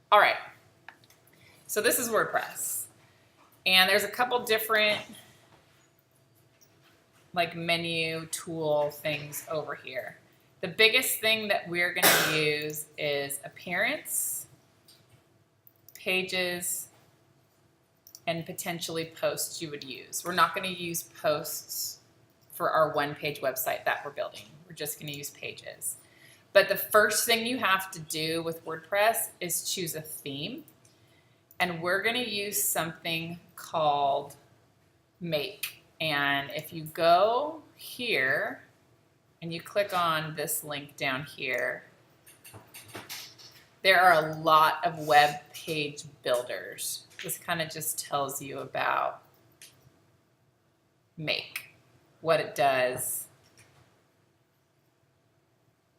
All right, so this is WordPress, and there's a couple different like menu tool things over here. The biggest thing that we're going to use is appearance, pages, and potentially posts you would use. We're not going to use posts for our one-page website that we're building. We're just going to use pages. But the first thing you have to do with WordPress is choose a theme. And we're going to use something called Make. And if you go here and you click on this link down here, there are a lot of web page builders. This kind of just tells you about Make, what it does,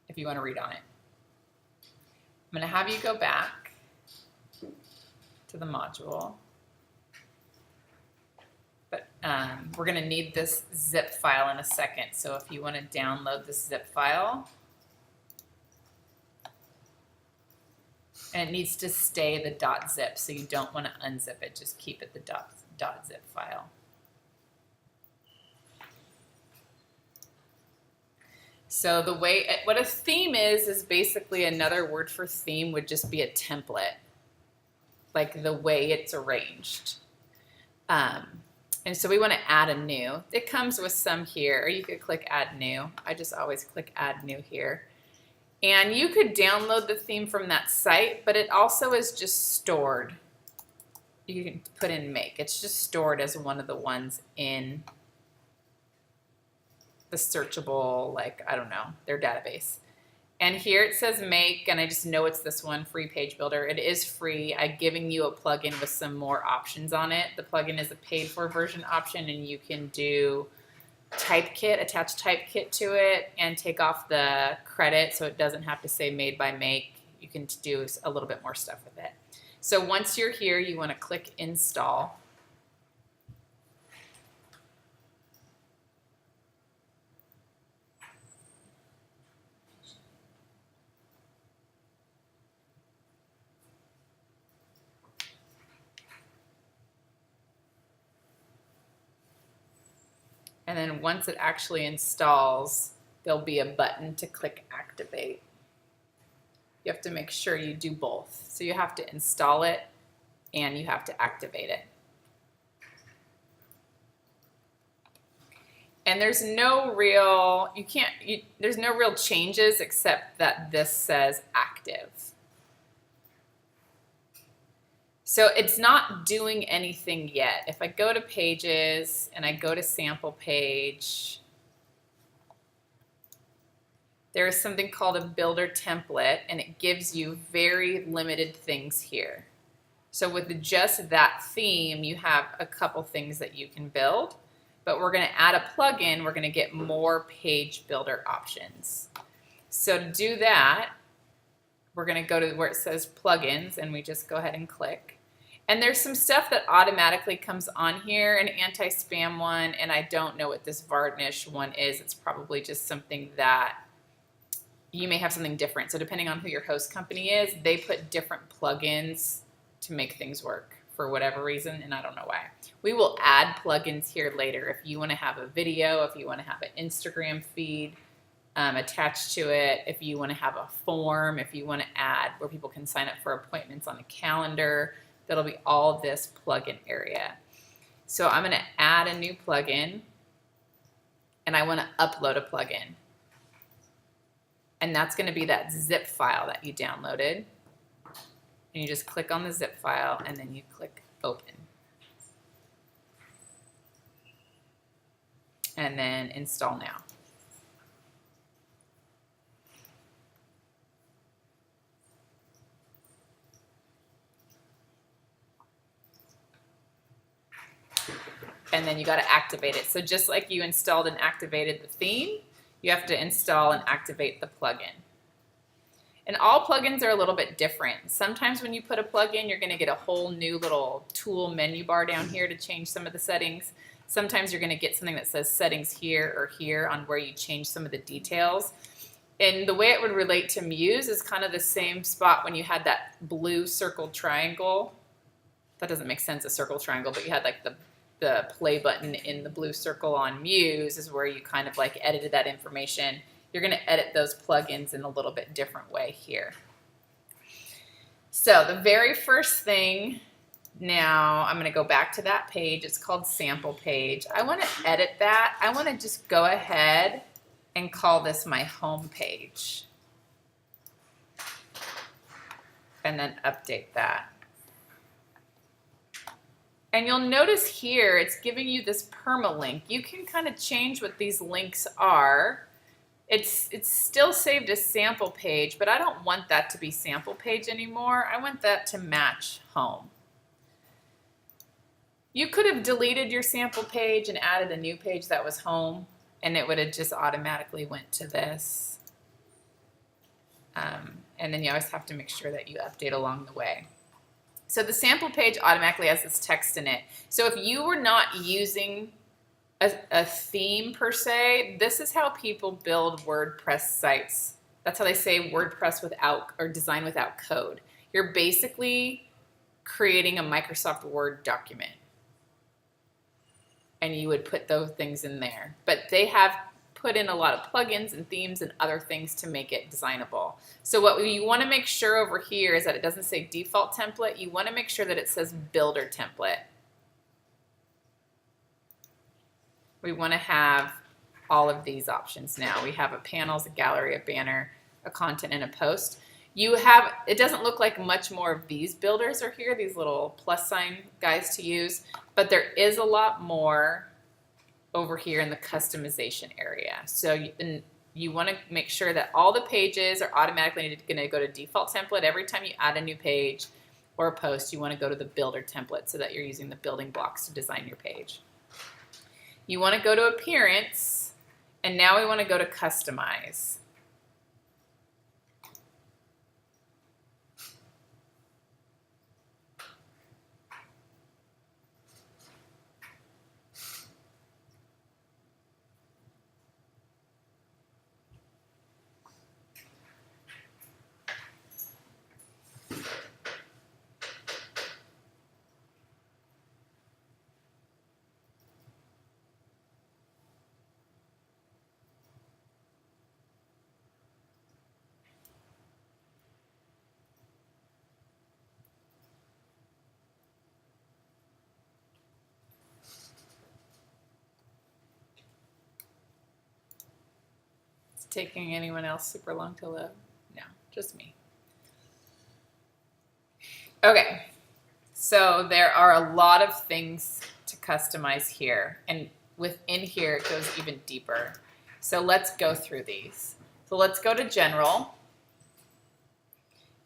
if you want to read on it. I'm going to have you go back to the module. But we're going to need this zip file in a second. So if you want to download this zip file, and it needs to stay the .zip, so you don't want to unzip it. Just keep it the .zip file. So the way, what a theme is basically another word for theme would just be a template, like the way it's arranged. And so we want to add a new. It comes with some here, or you could click add new. I just always click add new here. And you could download the theme from that site, but it also is just stored. You can put in Make. It's just stored as one of the ones in the searchable, like, I don't know, their database. And here it says Make, and I just know it's this one, Free Page Builder. It is free. I'm giving you a plugin with some more options on it. The plugin is a paid-for version option, and you can do Typekit, attach Typekit to it, and take off the credit so it doesn't have to say Made by Make. You can do a little bit more stuff with it. So once you're here, you want to click Install. And then once it actually installs, there'll be a button to click Activate. You have to make sure you do both. So you have to install it and you have to activate it. And there's no real, there's no real changes except that this says active. So it's not doing anything yet. If I go to pages and I go to sample page, there is something called a builder template, and it gives you very limited things here. So with just that theme, you have a couple things that you can build, but we're going to add a plugin. We're going to get more page builder options. So to do that, we're going to go to where it says plugins, and we just go ahead and click. And there's some stuff that automatically comes on here, an anti-spam one, and I don't know what this varnish one is. It's probably just something that you may have something different. So depending on who your host company is, they put different plugins to make things work for whatever reason, and I don't know why. We will add plugins here later. If you want to have a video, if you want to have an Instagram feed attached to it, if you want to have a form, if you want to add where people can sign up for appointments on a calendar, that'll be all this plugin area. So I'm going to add a new plugin, and I want to upload a plugin. And that's going to be that zip file that you downloaded. And you just click on the zip file, and then you click Open. And then Install Now. And then you got to activate it. So just like you installed and activated the theme, you have to install and activate the plugin. And all plugins are a little bit different. Sometimes when you put a plugin, you're going to get a whole new little tool menu bar down here to change some of the settings. Sometimes you're going to get something that says settings here or here on where you change some of the details. And the way it would relate to Muse is kind of the same spot when you had that blue circle triangle. That doesn't make sense, a circle triangle, but you had like the play button in the blue circle on Muse is where you kind of like edited that information. You're going to edit those plugins in a little bit different way here. So the very first thing, now I'm going to go back to that page. It's called sample page. I want to edit that. I want to just go ahead and call this my home page. And then update that. And you'll notice here it's giving you this permalink. You can kind of change what these links are. It's still saved as sample page, but I don't want that to be sample page anymore. I want that to match home. You could have deleted your sample page and added a new page that was home, and it would have just automatically went to this. And then you always have to make sure that you update along the way. So the sample page automatically has this text in it. So if you were not using a theme per se, this is how people build WordPress sites. That's how they say WordPress without, or design without code. You're basically creating a Microsoft Word document. And you would put those things in there. But they have put in a lot of plugins and themes and other things to make it designable. So what you want to make sure over here is that it doesn't say default template. You want to make sure that it says builder template. We want to have all of these options now. We have a panels, a gallery, a banner, a content, and a post. You have, it doesn't look like much more of these builders are here, these little plus sign guys to use, but there is a lot more over here in the customization area. So you want to make sure that all the pages are automatically going to go to default template. Every time you add a new page or a post, you want to go to the builder template so that you're using the building blocks to design your page. You want to go to appearance, and now we want to go to customize. Taking anyone else super long to load? No, just me. Okay, so there are a lot of things to customize here, and within here it goes even deeper. So let's go through these. So let's go to general.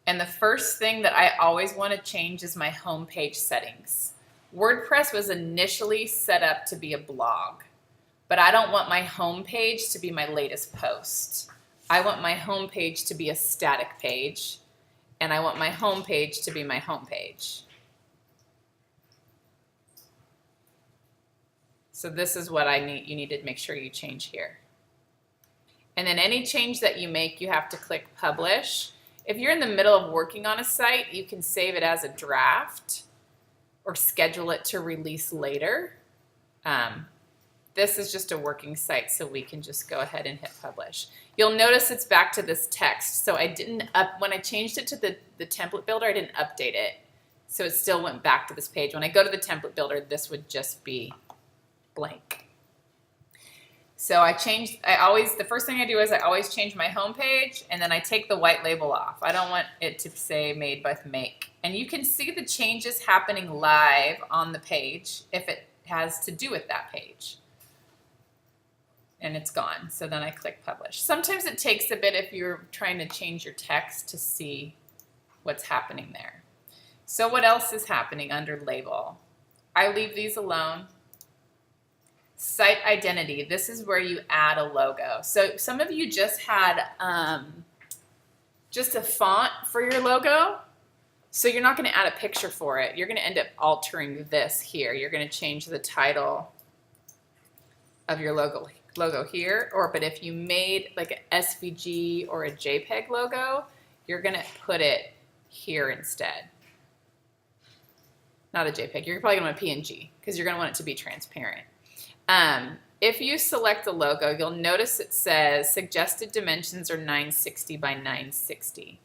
And the first thing that I always want to change is my homepage settings. WordPress was initially set up to be a blog. But I don't want my home page to be my latest post. I want my home page to be a static page, and I want my home page to be my home page. So this is what you need to make sure you change here. And then any change that you make, you have to click publish. If you're in the middle of working on a site, you can save it as a draft or schedule it to release later. This is just a working site, so we can just go ahead and hit publish. You'll notice it's back to this text. So I didn't when I changed it to the template builder, I didn't update it. So it still went back to this page. When I go to the template builder, this would just be blank. So the first thing I do is I always change my home page, and then I take the white label off. I don't want it to say made by Make. And you can see the changes happening live on the page if it has to do with that page. And it's gone. So then I click publish. Sometimes it takes a bit if you're trying to change your text to see what's happening there. So what else is happening under label? I leave these alone. Site identity. This is where you add a logo. So some of you just had just a font for your logo. So you're not going to add a picture for it. You're going to end up altering this here. You're going to change the title of your logo logo here, but if you made like an SVG or a JPEG logo, you're gonna put it here instead. Not a JPEG, you're probably gonna want a PNG because you're gonna want it to be transparent. If you select the logo, you'll notice it says suggested dimensions are 960 by 960.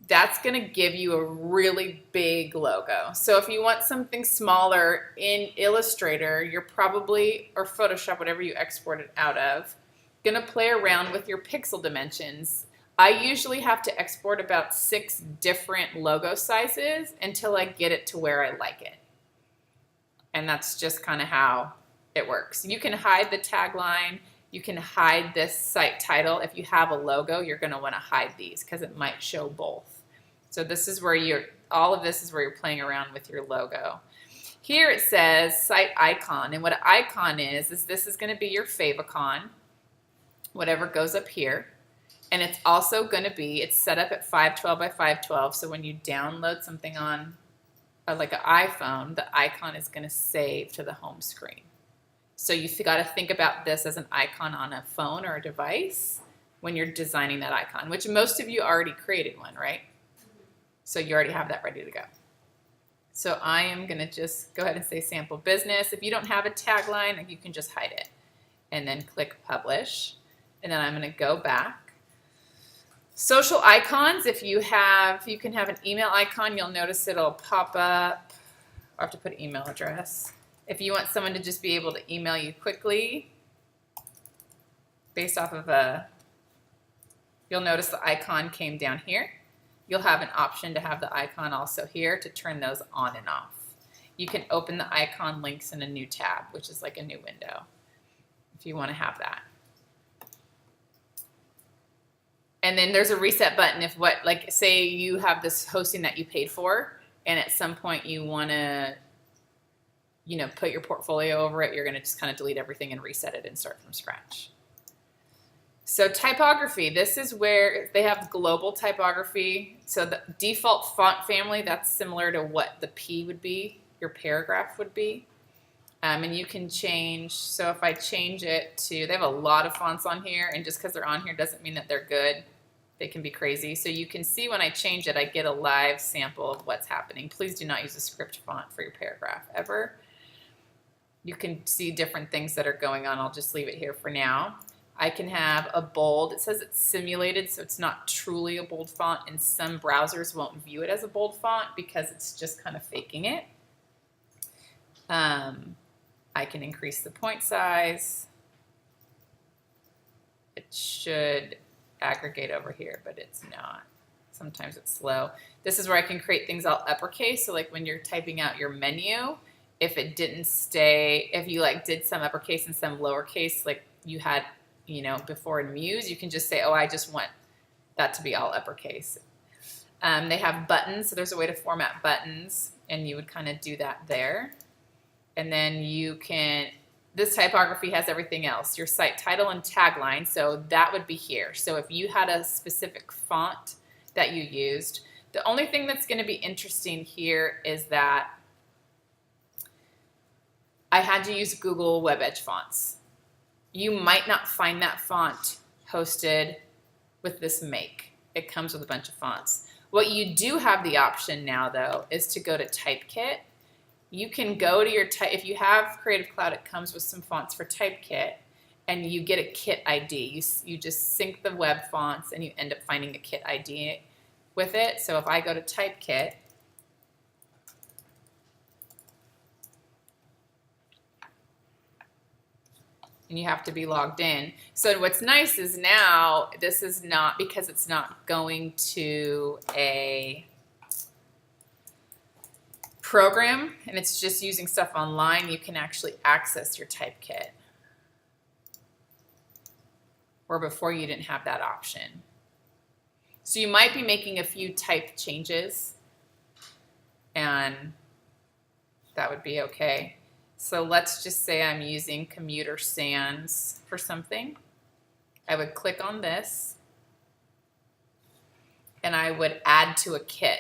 That's going to give you a really big logo. So if you want something smaller in Illustrator, you're probably, or Photoshop, whatever you export it out of, going to play around with your pixel dimensions. I usually have to export about 6 different logo sizes until I get it to where I like it. And that's just kind of how it works. You can hide the tagline. You can hide this site title. If you have a logo, you're going to want to hide these because it might show both. So this is where all of this is where you're playing around with your logo. Here it says site icon. And what an icon is this is going to be your favicon, whatever goes up here. And it's also going to be, it's set up at 512 by 512. So when you download something on like an iPhone, the icon is going to save to the home screen. So you got to think about this as an icon on a phone or a device when you're designing that icon, which most of you already created one, right? So you already have that ready to go. So I am going to just go ahead and say sample business. If you don't have a tagline, you can just hide it and then click publish. And then I'm going to go back. Social icons, if you can have an email icon, you'll notice it'll pop up. I'll have to put email address. If you want someone to just be able to email you quickly based off of you'll notice the icon came down here. You'll have an option to have the icon also here to turn those on and off. You can open the icon links in a new tab, which is like a new window, if you want to have that. And then there's a reset button if like say you have this hosting that you paid for and at some point you want to put your portfolio over it, you're going to just kind of delete everything and reset it and start from scratch. So typography, this is where they have global typography. So the default font family, that's similar to what the P would be, your paragraph would be. And you can change, so if I change it to, they have a lot of fonts on here, and just because they're on here doesn't mean that they're good. They can be crazy. So you can see when I change it, I get a live sample of what's happening. Please do not use a script font for your paragraph ever. You can see different things that are going on. I'll just leave it here for now. I can have a bold. It says it's simulated, so it's not truly a bold font, and some browsers won't view it as a bold font because it's just kind of faking it. I can increase the point size. It should aggregate over here, but it's not. Sometimes it's slow. This is where I can create things all uppercase. So like when you're typing out your menu, if it didn't stay, if you like did some uppercase and some lowercase, like you had, before in Muse, you can just say, oh, I just want that to be all uppercase. They have buttons, so there's a way to format buttons, and you would kind of do that there. And then you can, this typography has everything else, your site title and tagline, so that would be here. So if you had a specific font that you used, the only thing that's going to be interesting here is that I had to use Google Web Edge fonts. You might not find that font hosted with this make. It comes with a bunch of fonts. What you do have the option now, though, is to go to Typekit. You can go to your if you have Creative Cloud, it comes with some fonts for Typekit, and you get a kit ID. You just sync the web fonts, and you end up finding a kit ID with it. So if I go to Typekit, and you have to be logged in. So what's nice is now this is not, because it's not going to a program and it's just using stuff online, you can actually access your Typekit. Where before you didn't have that option. So you might be making a few type changes and that would be okay. So let's just say I'm using Commuter Sans for something. I would click on this and I would add to a kit.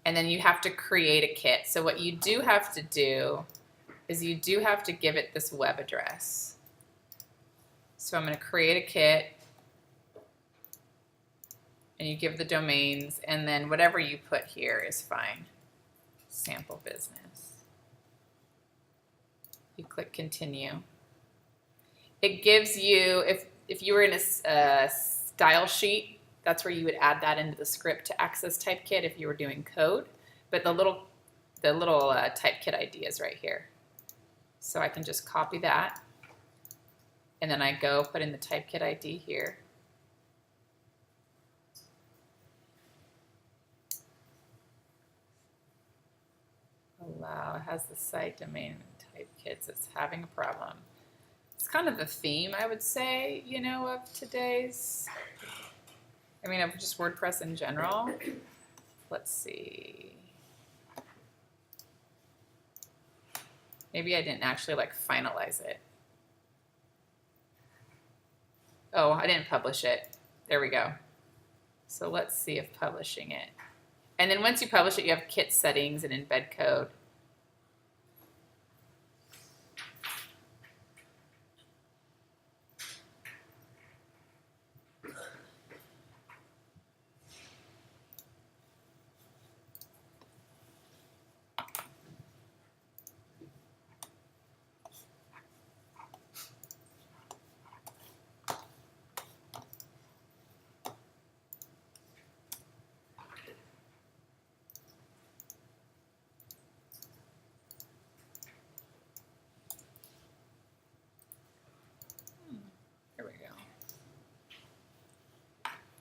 And then you have to create a kit. So what you do have to do is you do have to give it this web address. So I'm going to create a kit, and you give the domains, and then whatever you put here is fine. Sample business. You click continue. It gives you, if you were in a style sheet, that's where you would add that into the script to access Typekit if you were doing code. But the little Typekit ID is right here. So I can just copy that, and then I go put in the Typekit ID here. Allow, it has the site domain and Typekits. It's having a problem. It's kind of the theme, I would say, you know, of today's, I mean, of just WordPress in general. Let's see. Maybe I didn't actually like finalize it. Oh, I didn't publish it. There we go. So let's see if publishing it. And then once you publish it, you have kit settings and embed code.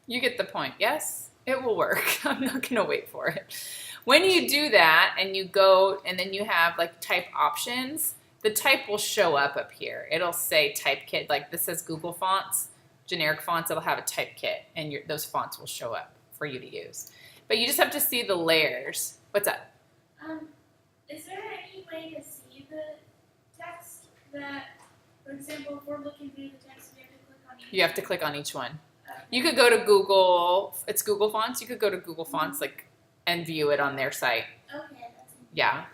You get the point. Yes, it will work. I'm not going to wait for it. When you do that and you go and then you have like type options, the type will show up here. It'll say Typekit, like this says Google Fonts, generic fonts, it'll have a Typekit, and those fonts will show up for you to use. But you just have to see the layers. What's up? Is there any way to see the text that, for example, if we're looking through the text, we have to click on each one? You have to click on each one. You could go to Google, it's Google Fonts, you could go to Google Fonts like and view it on their site. Okay, that's yeah.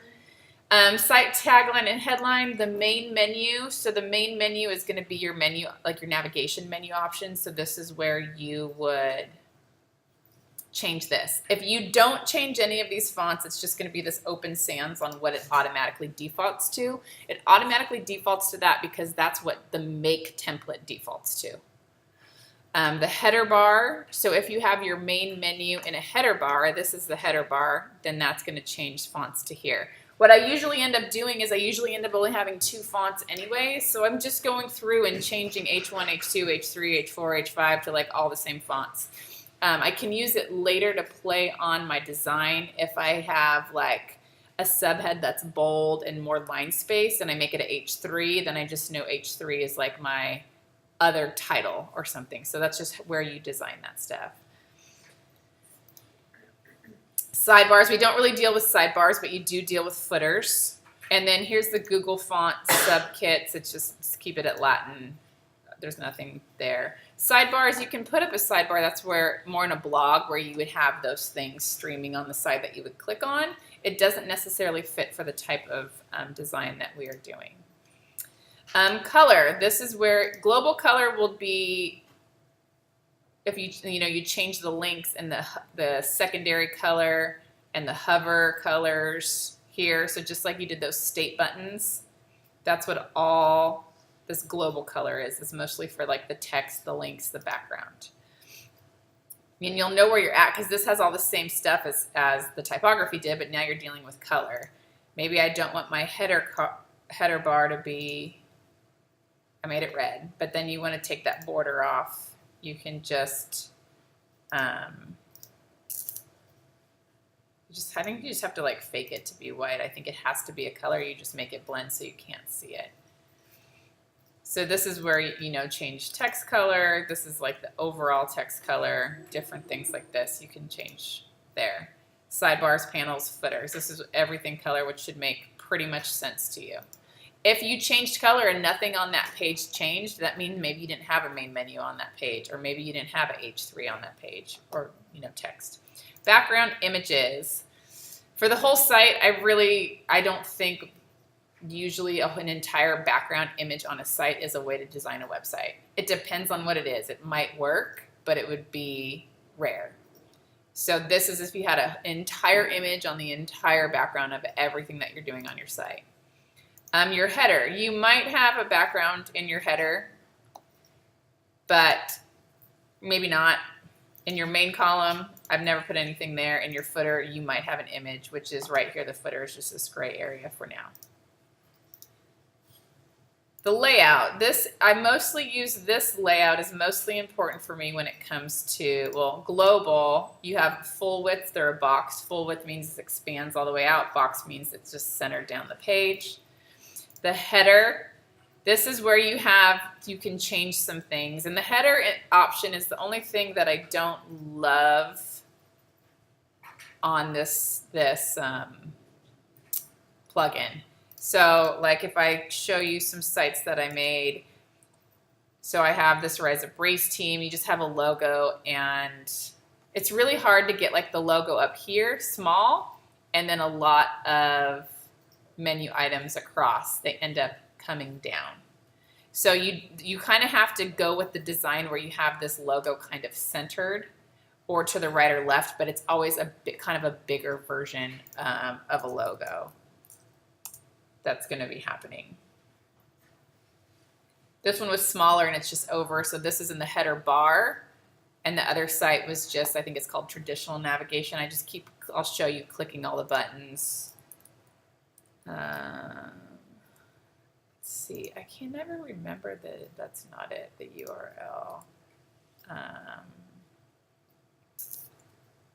Site tagline and headline, the main menu. So the main menu is going to be your menu, like your navigation menu options. So this is where you would change this. If you don't change any of these fonts, it's just going to be this open sans on what it automatically defaults to. It automatically defaults to that because that's what the make template defaults to. The header bar, so if you have your main menu in a header bar, this is the header bar, then that's going to change fonts to here. What I usually end up doing is I usually end up only having 2 fonts anyway, so I'm just going through and changing H1, H2, H3, H4, H5 to like all the same fonts. I can use it later to play on my design if I have like a subhead that's bold and more line space and I make it a H3, then I just know H3 is like my other title or something. So that's just where you design that stuff. Sidebars, we don't really deal with sidebars, but you do deal with footers. And then here's the Google Font sub-kits. It's just keep it at Latin. There's nothing there. Sidebars, you can put up a sidebar. That's where more in a blog where you would have those things streaming on the side that you would click on. It doesn't necessarily fit for the type of design that we are doing. Color, this is where global color will be if you change the links and the secondary color and the hover colors here. So just like you did those state buttons, that's what all this global color is. It's mostly for like the text, the links, the background. And you'll know where you're at because this has all the same stuff as the typography did, but now you're dealing with color. Maybe I don't want my header bar to be, I made it red, but then you want to take that border off. You can just, I think you just have to like fake it to be white. I think it has to be a color. You just make it blend so you can't see it. So this is where you change text color. This is like the overall text color, different things like this you can change there. Sidebars, panels, footers. This is everything color, which should make pretty much sense to you. If you changed color and nothing on that page changed, that means maybe you didn't have a main menu on that page, or maybe you didn't have a H3 on that page, or text. Background images. For the whole site, I don't think usually an entire background image on a site is a way to design a website. It depends on what it is. It might work, but it would be rare. So this is if you had an entire image on the entire background of everything that you're doing on your site. Your header. You might have a background in your header, but maybe not. In your main column, I've never put anything there. In your footer, you might have an image, which is right here. The footer is just this gray area for now. The layout. I mostly use this layout is mostly important for me when it comes to, well, global. You have full width or a box. Full width means it expands all the way out. Box means it's just centered down the page. The header. This is where you can change some things. And the header option is the only thing that I don't love on this plugin. So like if I show you some sites that I made, so I have this Rise Up Race team, you just have a logo, and it's really hard to get like the logo up here small and then a lot of menu items across. They end up coming down. So you kind of have to go with the design where you have this logo kind of centered or to the right or left, but it's always a bit kind of a bigger version of a logo that's going to be happening. This one was smaller and it's just over, so this is in the header bar, and the other site was just, I think it's called traditional navigation. I'll show you clicking all the buttons. Let's see, I can never remember that's not it, the URL.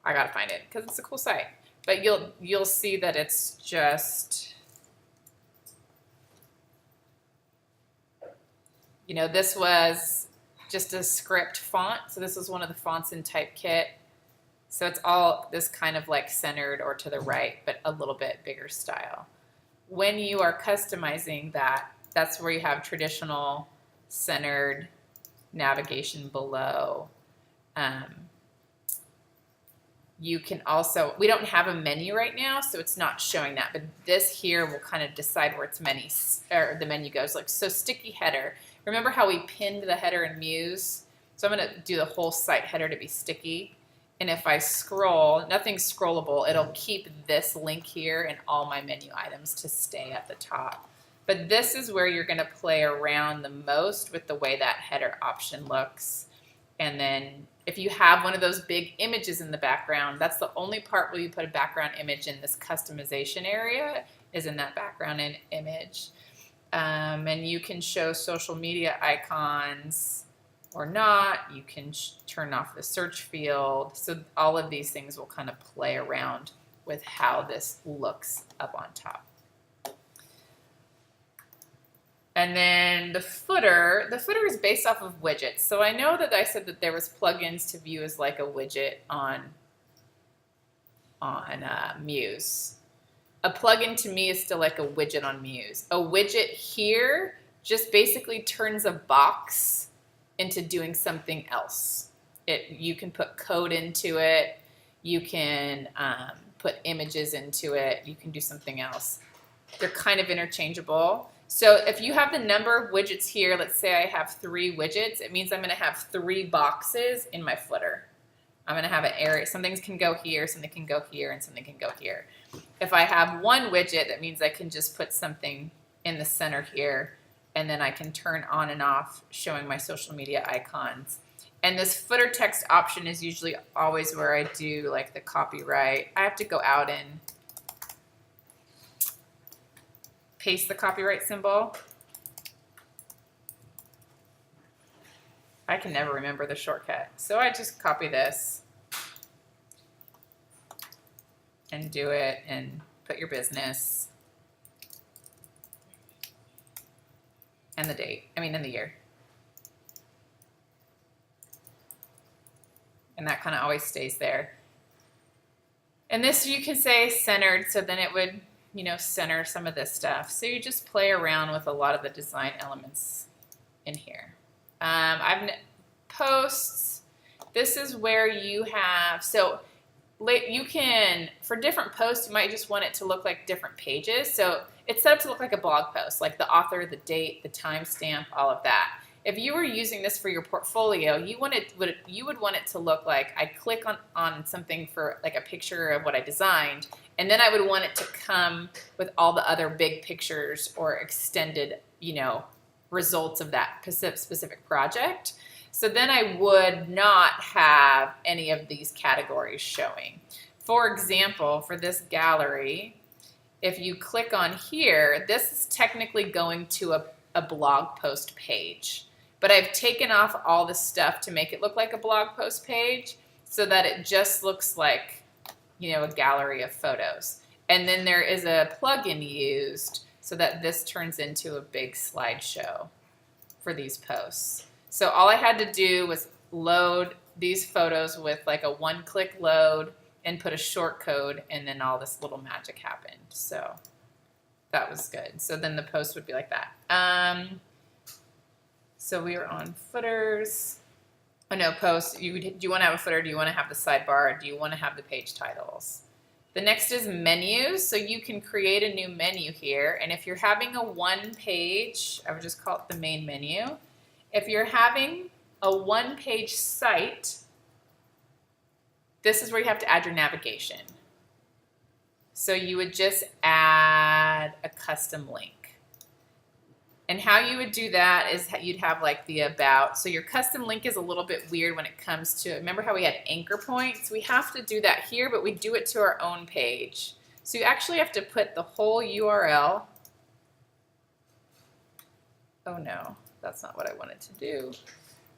I gotta find it because it's a cool site, but you'll see that it's just, this was just a script font. So this was one of the fonts in Typekit. So it's all this kind of like centered or to the right, but a little bit bigger style. When you are customizing that, that's where you have traditional centered navigation below. You can also, we don't have a menu right now, so it's not showing that, but this here will kind of decide where the menu goes. Like, so sticky header. Remember how we pinned the header in Muse? So I'm going to do the whole site header to be sticky. And if I scroll, nothing's scrollable. It'll keep this link here and all my menu items to stay at the top. But this is where you're going to play around the most with the way that header option looks. And then if you have one of those big images in the background, that's the only part where you put a background image in. This customization area is in that background image. And you can show social media icons or not. You can turn off the search field. So all of these things will kind of play around with how this looks up on top. And then the footer is based off of widgets. So I know that I said that there was plugins to view as like a widget on Muse. A plugin to me is still like a widget on Muse. A widget here just basically turns a box into doing something else. You can put code into it. You can put images into it. You can do something else. They're kind of interchangeable. So if you have the number of widgets here, let's say I have 3 widgets, it means I'm going to have 3 boxes in my footer. I'm going to have an area. Some things can go here, something can go here, and something can go here. If I have 1 widget, that means I can just put something in the center here, and then I can turn on and off showing my social media icons. And this footer text option is usually always where I do like the copyright. I have to go out and paste the copyright symbol. I can never remember the shortcut. So I just copy this and do it and put your business and the date, and the year. And that kind of always stays there. And this you can say centered, so then it would, center some of this stuff. So you just play around with a lot of the design elements in here. Posts. This is where you have, so you can, for different posts, you might just want it to look like different pages. So it's set up to look like a blog post, like the author, the date, the timestamp, all of that. If you were using this for your portfolio, you would want it to look like I click on something for like a picture of what I designed, and then I would want it to come with all the other big pictures or extended, results of that specific project. So then I would not have any of these categories showing. For example, for this gallery, if you click on here, this is technically going to a blog post page. But I've taken off all the stuff to make it look like a blog post page so that it just looks like, a gallery of photos. And then there is a plugin used so that this turns into a big slideshow for these posts. So all I had to do was load these photos with like a one-click load and put a short code, and then all this little magic happened. So that was good. So then the post would be like that. So we are on footers. Oh no, posts. Do you want to have a footer? Do you want to have the sidebar? Do you want to have the page titles? The next is menus. So you can create a new menu here. And if you're having a one page, I would just call it the main menu. If you're having a one-page site, this is where you have to add your navigation. So you would just add a custom link. And how you would do that is you'd have like the about. So your custom link is a little bit weird when it comes to, remember how we had anchor points? We have to do that here, but we do it to our own page. So you actually have to put the whole URL. Oh no. That's not what I wanted to do.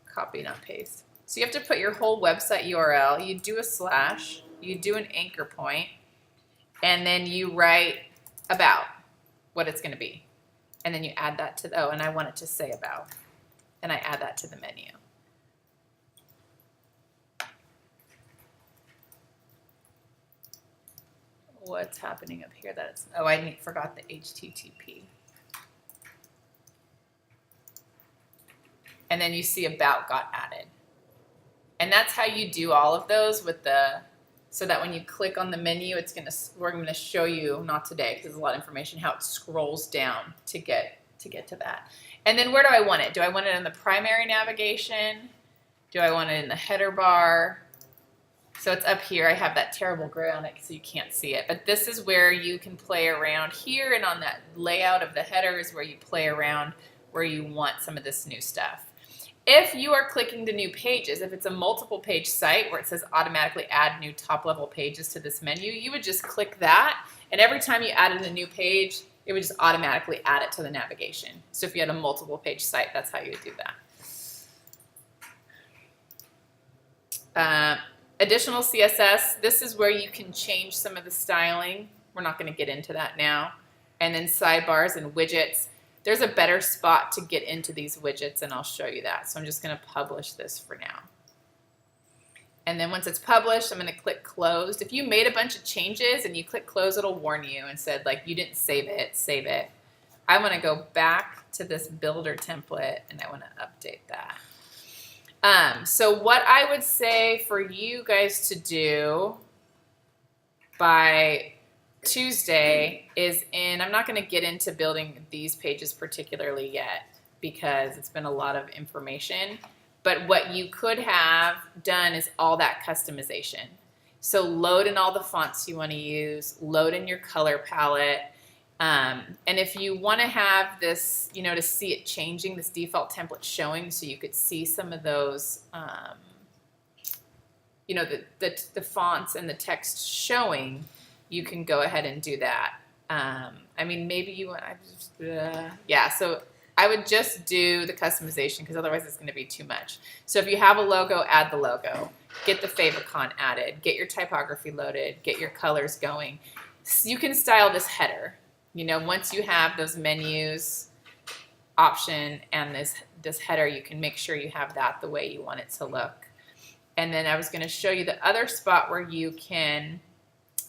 Copy, not paste. So you have to put your whole website URL. You do a slash, you do an anchor point, and then you write about what it's going to be. And then you add that to and I want it to say about. And I add that to the menu. What's happening up here? I forgot the HTTP. And then you see about got added. And that's how you do all of those so that when you click on the menu, we're gonna show you, not today because there's a lot of information, how it scrolls down to get to that. And then where do I want it? Do I want it in the primary navigation? Do I want it in the header bar? So it's up here. I have that terrible gray on it so you can't see it. But this is where you can play around here, and on that layout of the header is where you play around where you want some of this new stuff. If you are clicking the new pages, if it's a multiple page site where it says automatically add new top level pages to this menu, you would just click that, and every time you added a new page, it would just automatically add it to the navigation. So if you had a multiple page site, that's how you would do that. Additional CSS, this is where you can change some of the styling. We're not going to get into that now. And then sidebars and widgets. There's a better spot to get into these widgets, and I'll show you that. So I'm just going to publish this for now. And then once it's published, I'm going to click closed. If you made a bunch of changes and you click close, it'll warn you and said like you didn't save it, save it. I want to go back to this builder template and I want to update that. So what I would say for you guys to do by Tuesday is I'm not going to get into building these pages particularly yet because it's been a lot of information, but what you could have done is all that customization. So load in all the fonts you want to use, load in your color palette, and if you want to have this, to see it changing, this default template showing so you could see some of those, the fonts and the text showing, you can go ahead and do that. Maybe you want, so I would just do the customization because otherwise it's going to be too much. So if you have a logo, add the logo, get the favicon added, get your typography loaded, get your colors going. You can style this header. Once you have those menus option and this header, you can make sure you have that the way you want it to look. And then I was going to show you the other spot where you can,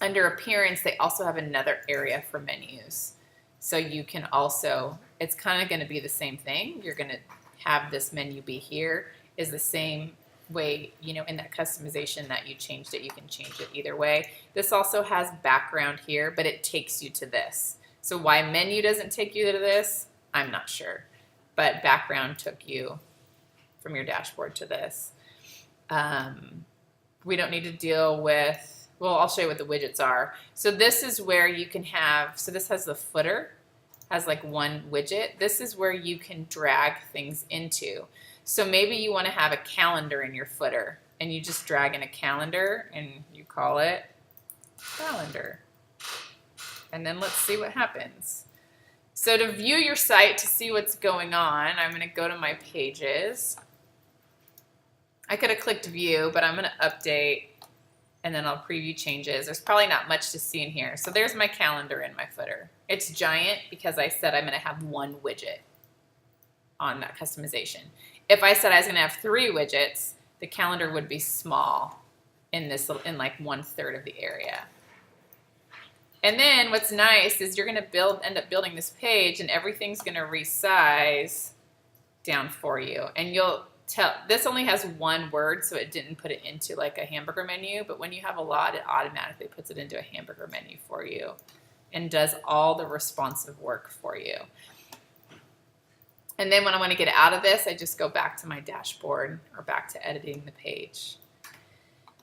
under appearance, they also have another area for menus. So you can also, it's kind of going to be the same thing. You're going to have this menu be here, is the same way, you know, in that customization that you changed it, you can change it either way. This also has background here, but it takes you to this. So why menu doesn't take you to this, I'm not sure. But background took you from your dashboard to this. We don't need to deal with, well, I'll show you what the widgets are. So this is where you can have, so this has the footer, has like one widget. This is where you can drag things into. So maybe you want to have a calendar in your footer and you just drag in a calendar and you call it calendar. And then let's see what happens. So to view your site, to see what's going on, I'm going to go to my pages. I could have clicked view, but I'm going to update and then I'll preview changes. There's probably not much to see in here. So there's my calendar in my footer. It's giant because I said I'm going to have one widget on that customization. If I said I was going to have 3 widgets, the calendar would be small in this, in like 1/3 of the area. And then what's nice is you're going to end up building this page and everything's going to resize down for you. And you'll tell, this only has one word, so it didn't put it into like a hamburger menu, but when you have a lot, it automatically puts it into a hamburger menu for you and does all the responsive work for you. And then when I want to get out of this, I just go back to my dashboard or back to editing the page.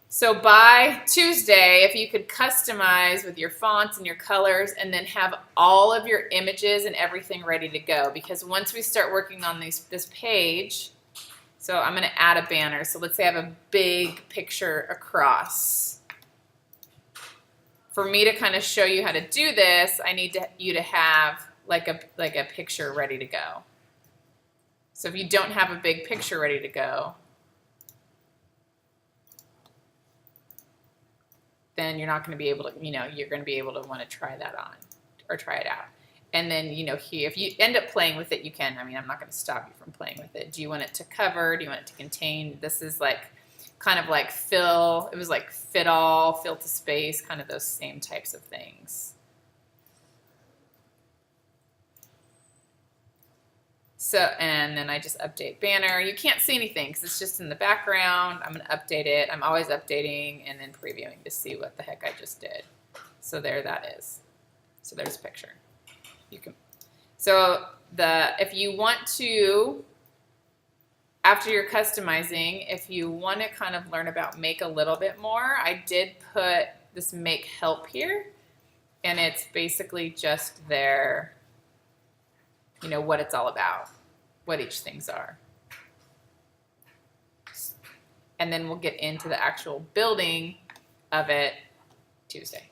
So by Tuesday, if you could customize with your fonts and your colors and then have all of your images and everything ready to go, because once we start working on this page, so I'm going to add a banner. So let's say I have a big picture across. For me to kind of show you how to do this, I need you to have like a picture ready to go. So if you don't have a big picture ready to go, then you're not going to be able to, you know, you're going to be able to want to try that on or try it out. And then, you know, here, if you end up playing with it, you can. I mean, I'm not going to stop you from playing with it. Do you want it to cover? Do you want it to contain? This is like kind of like fill. It was like fit all, fill to space, kind of those same types of things. So, and then I just update banner. You can't see anything because it's just in the background. I'm going to update it. I'm always updating and then previewing to see what the heck I just did. So there that is. So there's a picture. You can. So if you want to, after you're customizing, if you want to kind of learn about Make a little bit more, I did put this Make Help here, and it's basically just there, you know, what it's all about, what each things are. And then we'll get into the actual building of it Tuesday.